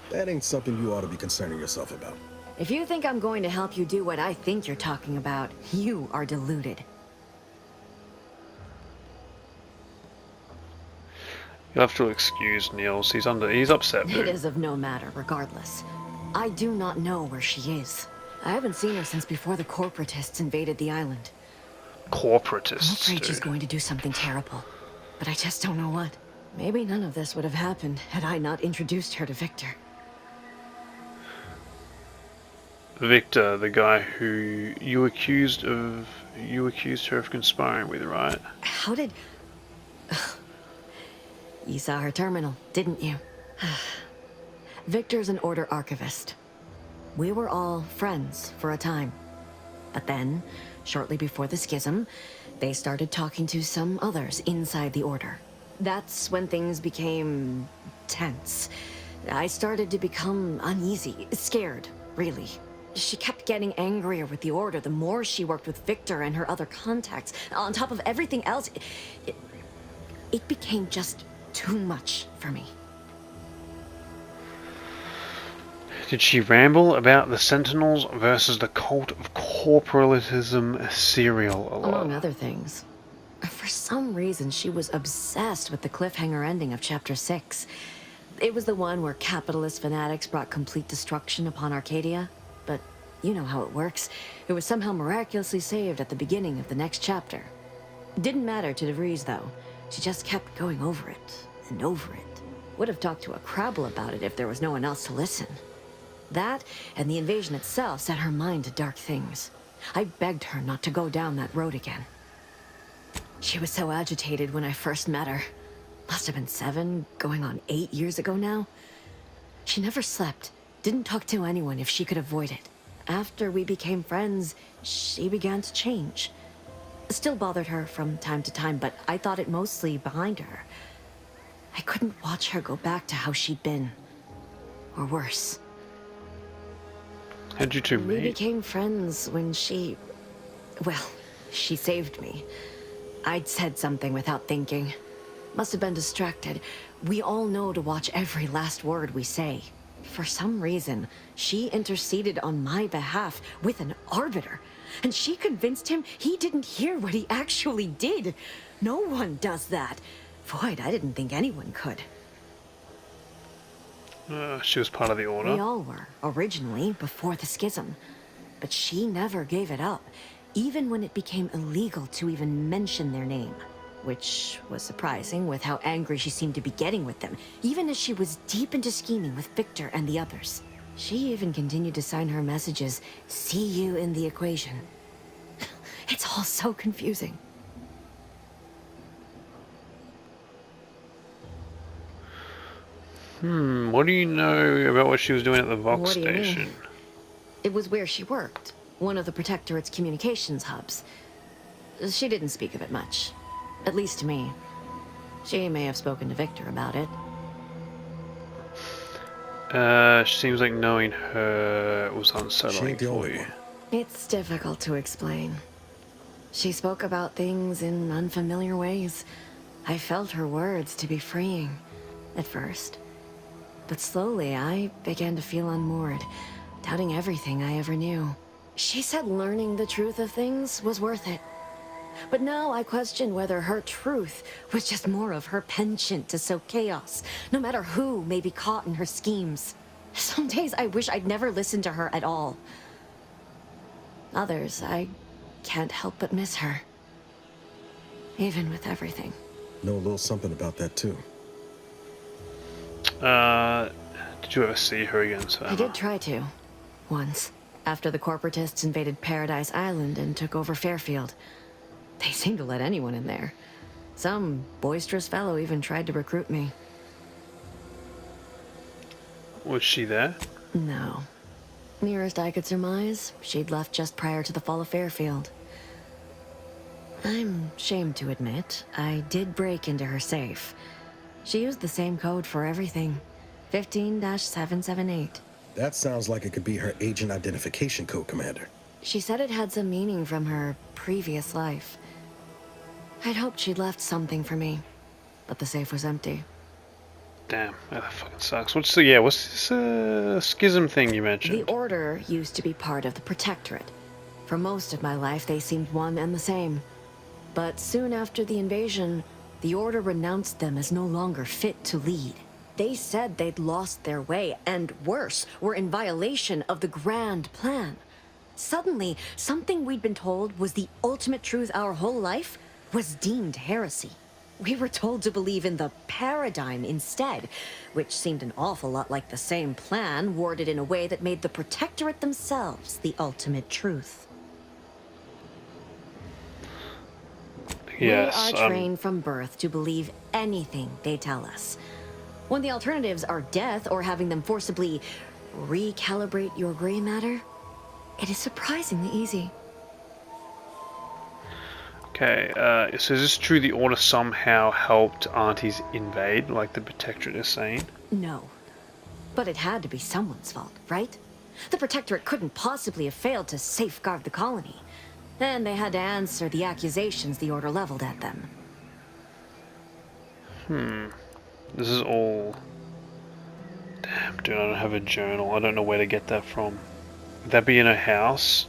That ain't something you ought to be concerning yourself about. If you think I'm going to help you do what I think you're talking about, you are deluded. You'll have to excuse Niels. He's upset, dude. It is of no matter, regardless. I do not know where she is. I haven't seen her since before the corporatists invaded the island. Corporatists, I'm afraid dude. she's going to do something terrible, but I just don't know what. Maybe none of this would have happened had I not introduced her to Victor. Victor, the guy who you accused her of conspiring with, right? How did... You saw her terminal, didn't you? Victor's an Order archivist. We were all friends for a time. But then, shortly before the schism, they started talking to some others inside the Order. That's when things became tense. I started to become uneasy, scared, really. She kept getting angrier with the Order the more she worked with Victor and her other contacts. On top of everything else, it became just too much for me. Did she ramble about the Sentinels versus the cult of corporalism serial a lot? Among other things. For some reason, she was obsessed with the cliffhanger ending of Chapter 6. It was the one where capitalist fanatics brought complete destruction upon Arcadia. But you know how it works. It was somehow miraculously saved at the beginning of the next chapter. Didn't matter to DeVries, though. She just kept going over it and over it. Would have talked to a Crabble about it if there was no one else to listen. That, and the invasion itself, set her mind to dark things. I begged her not to go down that road again. She was so agitated when I first met her. Must have been 7, going on 8 years ago now. She never slept, didn't talk to anyone if she could avoid it. After we became friends, she began to change. Still bothered her from time to time, but I thought it mostly behind her. I couldn't watch her go back to how she'd been. Or worse. How'd you two We meet? became friends when she saved me. I'd said something without thinking. Must have been distracted. We all know to watch every last word we say. For some reason, she interceded on my behalf with an arbiter. And she convinced him he didn't hear what he actually did. No one does that. Void, I didn't think anyone could. She was part of the order. We all were, originally, before the schism. But she never gave it up, even when it became illegal to even mention their name. Which was surprising with how angry she seemed to be getting with them, even as she was deep into scheming with Victor and the others. She even continued to sign her messages, "See you in the equation." It's all so confusing. What do you know about what she was doing at the Vox What do you mean? station? It was where she worked, one of the Protectorate's communications hubs. She didn't speak of it much. At least to me. She may have spoken to Victor about it. Seems like knowing her was unsettling for you. It's difficult to explain. She spoke about things in unfamiliar ways. I felt her words to be freeing, at first. But slowly, I began to feel unmoored, doubting everything I ever knew. She said learning the truth of things was worth it. But now I question whether her truth was just more of her penchant to sow chaos, no matter who may be caught in her schemes. Some days I wish I'd never listened to her at all. Others, I can't help but miss her. Even with everything. Know a little something about that too. Did you ever see her again, Sam? I did try to. Once. After the corporatists invaded Paradise Island and took over Fairfield. They seemed to let anyone in there. Some boisterous fellow even tried to recruit me. Was she there? No. Nearest I could surmise, she'd left just prior to the fall of Fairfield. I'm ashamed to admit, I did break into her safe. She used the same code for everything. 15-778. That sounds like it could be her agent identification code, Commander. She said it had some meaning from her previous life. I'd hoped she'd left something for me, but the safe was empty. Damn, that fucking sucks. What's this schism thing you mentioned? The Order used to be part of the Protectorate. For most of my life, they seemed one and the same. But soon after the invasion, the Order renounced them as no longer fit to lead. They said they'd lost their way, and worse, were in violation of the grand plan. Suddenly, something we'd been told was the ultimate truth our whole life was deemed heresy. We were told to believe in the paradigm instead, which seemed an awful lot like the same plan, worded in a way that made the Protectorate themselves the ultimate truth. Yes, we are trained from birth to believe anything they tell us. When the alternatives are death or having them forcibly recalibrate your gray matter, it is surprisingly easy. Okay, so is this true the Order somehow helped aunties invade, like the Protectorate is saying? No. But it had to be someone's fault, right? The Protectorate couldn't possibly have failed to safeguard the colony. And they had to answer the accusations the Order leveled at them. This is all... Damn, dude, I don't have a journal. I don't know where to get that from. Would that be in her house?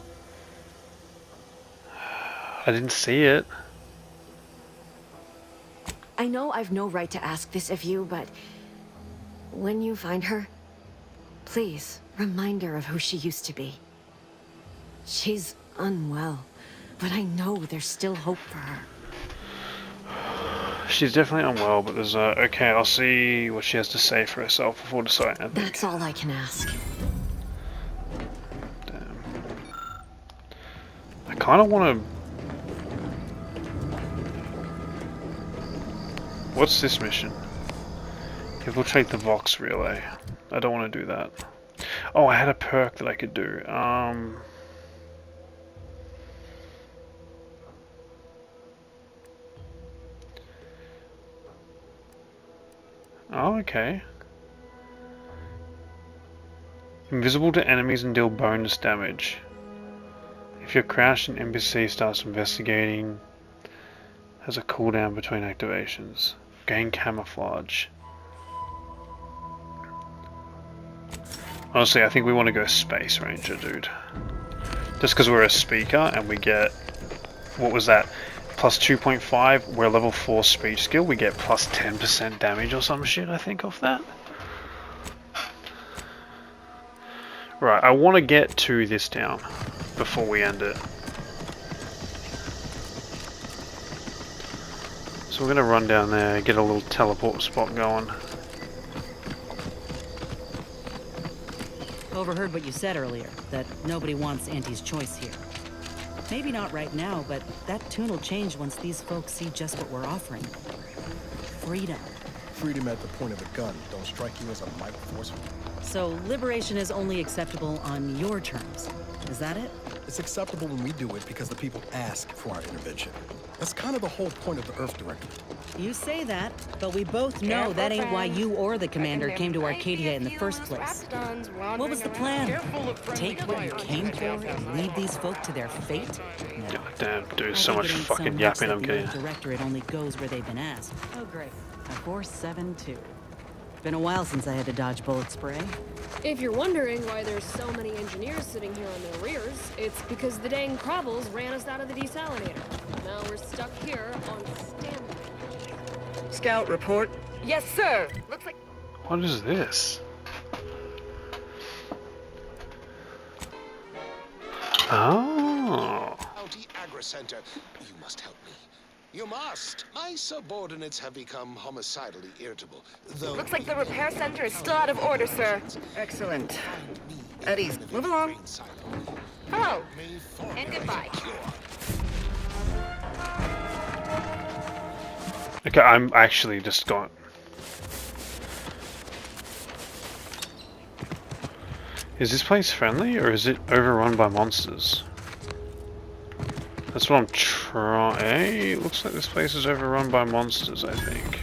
I didn't see it. I know I've no right to ask this of you, but when you find her, please remind her of who she used to be. She's unwell, but I know there's still hope for her. She's definitely unwell, but there's okay, I'll see what she has to say for herself before deciding, I think. That's all I can ask. Damn. I kind of want to... What's this mission? Infiltrate the Vox relay. I don't want to do that. Oh, I had a perk that I could do. Oh, okay. Invisible to enemies and deal bonus damage. If you're crouched, an NPC starts investigating. Has a cooldown between activations. Gain camouflage. Honestly, I think we want to go Space Ranger, dude. Just because we're a speaker and we get... What was that? Plus 2.5, we're level 4 speech skill, we get plus 10% damage or some shit, I think, off that. Right, I want to get to this town before we end it. So we're going to run down there, get a little teleport spot going. Overheard what you said earlier, that nobody wants Auntie's choice here. Maybe not right now, but that tune will change once these folks see just what we're offering. Freedom. Freedom at the point of a gun don't strike you as a mighty forceful. So liberation is only acceptable on your terms. Is that it? It's acceptable when we do it because the people ask for our intervention. That's kind of the whole point of the Earth Directive. You say that, but we both know that ain't why you or the commander came to Arcadia in the first place. What was the plan? Take what you came for and leave these folk to their fate? No. Damn, dude, so much fucking yapping I'm getting. The directorate only goes where they've been asked. Oh, great. A 472. Been a while since I had to dodge bullet spray. If you're wondering why there's so many engineers sitting here on their rears, it's because the dang Krobbles ran us out of the desalinator. Now we're stuck here on standby. Scout report. Yes, sir. Looks like... What is this? Oh. County Agri Center. You must help me. You must. My subordinates have become homicidally irritable. Though Looks like the repair center is still out of order, sir. Excellent. At ease. Move along. Hello. And goodbye. Okay, I'm actually just going... Is this place friendly, or is it overrun by monsters? That's what I'm trying... Hey, it looks like this place is overrun by monsters, I think.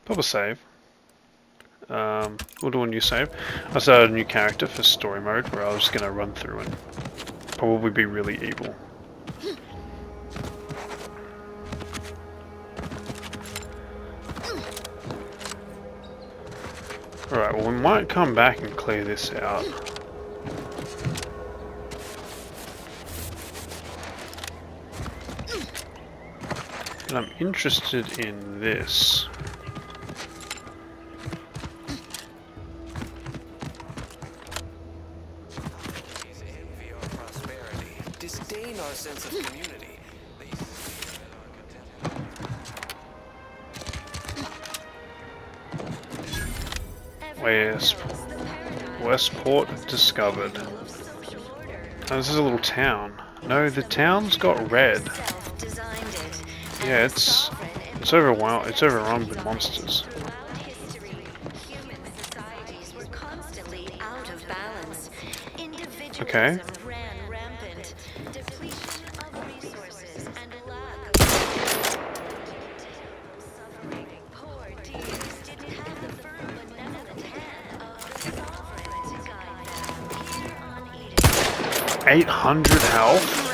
Pop a save. We'll do a new save. I started a new character for story mode, where I was just gonna run through and probably be really evil. Alright, well we might come back and clear this out. And I'm interested in this. Disdain our sense of community. Westport discovered. Oh, this is a little town. No, the town's got red. Yeah, it's overwhelmed. It's overrun with monsters. Okay. $800 health.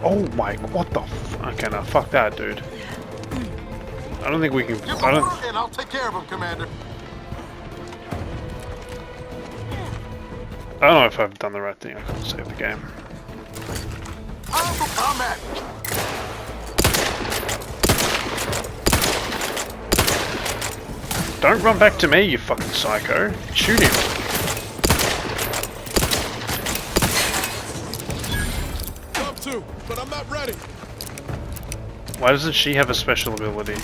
Oh my, what the f- Okay, now fuck that, dude. I don't think we can. I don't. And I'll take care of him, Commander. I don't know if I've done the right thing. I can't save the game. Combat. Don't run back to me, you fucking psycho! Shoot him. Jump to, but I'm not ready. Why doesn't she have a special ability?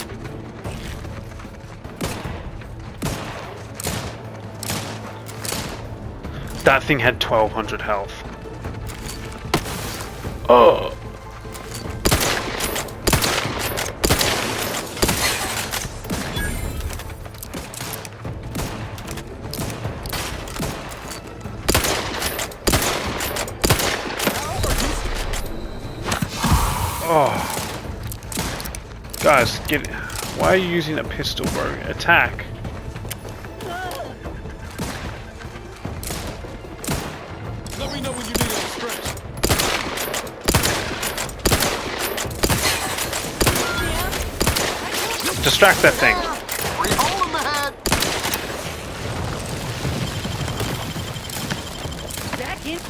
That thing had 1200 health. Oh. Oh. Guys, get it. Why are you using a pistol, bro? Attack. Let me know when you need a stretch. Distract that thing. Hold him the head. Back in.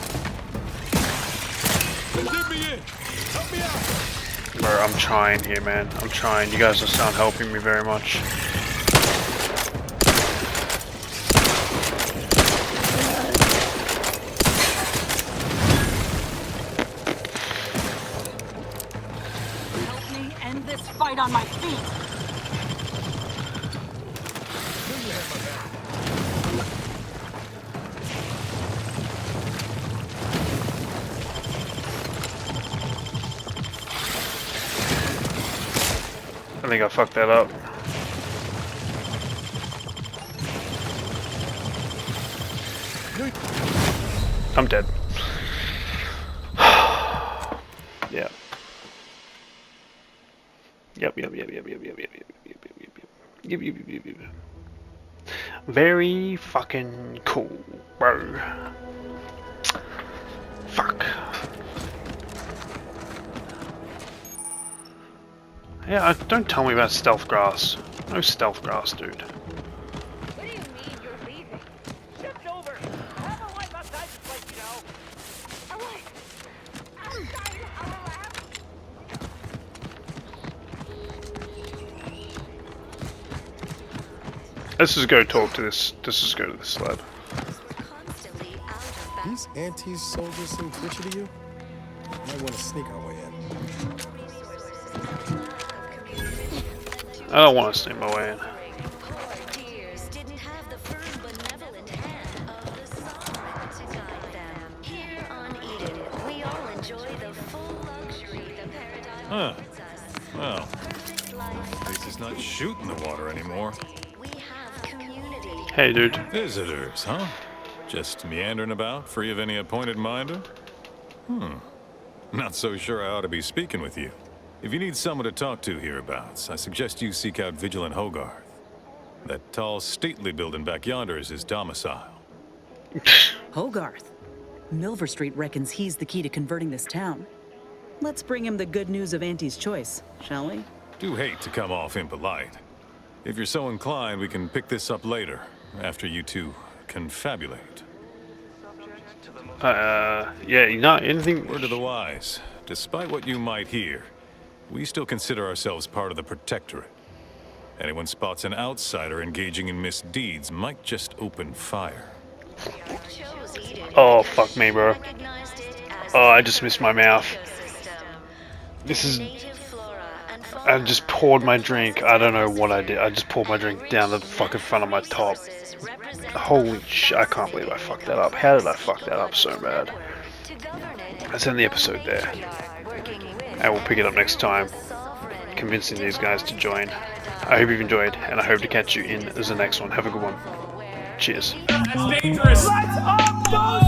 Get me in. Help me out. Bro, I'm trying here, man. I'm trying. You guys just aren't helping me very much. Help me end this fight on my feet. I think I fucked that up. I'm dead. Yeah. Yep. Very fucking cool, bro. Fuck. Yeah, don't tell me about stealth grass. No stealth grass, dude. What do you mean you're leaving? Shift over. I have a wife outside this place, you know. A wife? Outside our lab? Let's just go talk to this. Let's just go to this lab. These anti-soldiers seem twitchy to you? Might want to sneak our way in. I don't want to sneak my way in. Huh. Well, at least it's not shooting the water anymore. Hey, dude. Visitors, huh? Just meandering about, free of any appointed minder? Not so sure I ought to be speaking with you. If you need someone to talk to hereabouts, I suggest you seek out Vigilant Hogarth. That tall, stately building back yonder is his domicile. Hogarth. Milver Street reckons he's the key to converting this town. Let's bring him the good news of Auntie's choice, shall we? Do hate to come off impolite. If you're so inclined, we can pick this up later, after you two confabulate. Yeah, not anything. Word to the wise. Despite what you might hear, we still consider ourselves part of the Protectorate. Anyone spots an outsider engaging in misdeeds might just open fire. Oh, fuck me, bro. Oh, I just missed my mouth. This is... I just poured my drink. I don't know what I did. I just poured my drink down the fucking front of my top. Holy shit, I can't believe I fucked that up. How did I fuck that up so bad? Let's end the episode there. And we'll pick it up next time, convincing these guys to join. I hope you've enjoyed, and I hope to catch you in the next one. Have a good one. Cheers. That's dangerous! Let's up those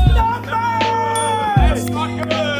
numbers!